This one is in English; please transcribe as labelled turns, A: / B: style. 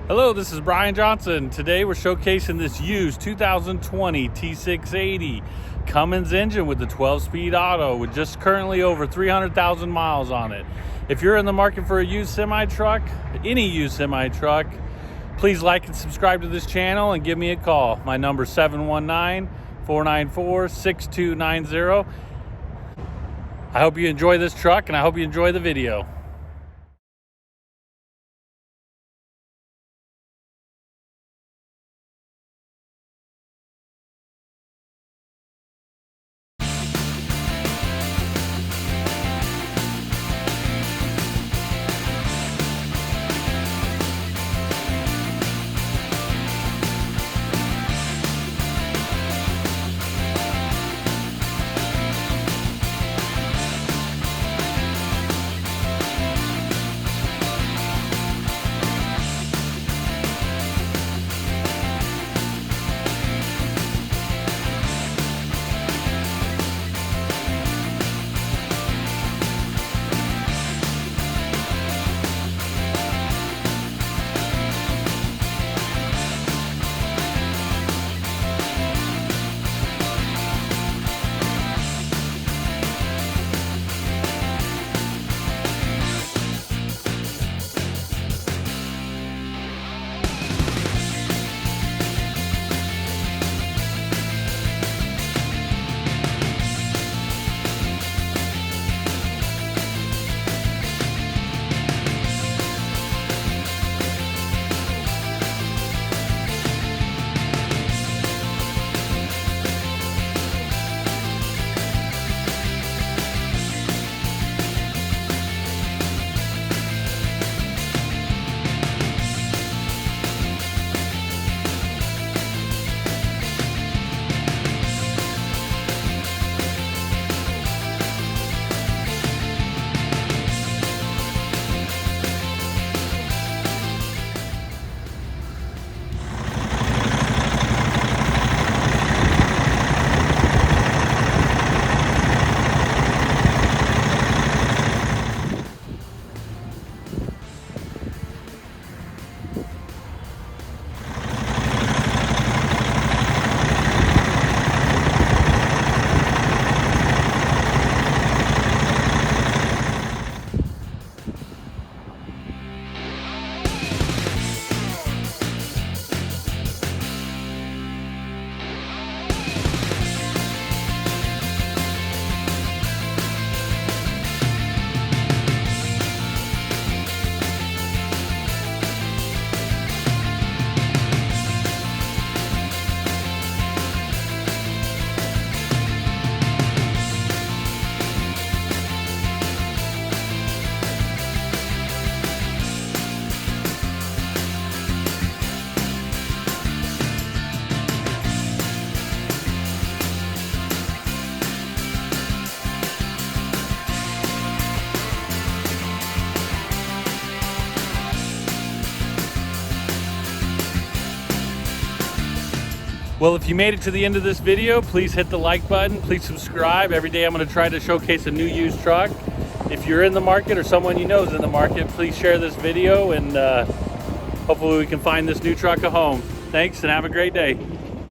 A: Hello, this is Brian Johnson. Today we're showcasing this used 2020 T680 Cummins engine with the 12-speed auto with just currently over 300,000 miles on it. If you're in the market for a used semi-truck, any used semi-truck, please like and subscribe to this channel and give me a call. My number is 719-494-6290. I hope you enjoy this truck and I hope you enjoy the video. Well, if you made it to the end of this video, please hit the like button, please subscribe. Every day I'm going to try to showcase a new used truck. If you're in the market or someone you know is in the market, please share this video and hopefully we can find this new truck a home. Thanks and have a great day.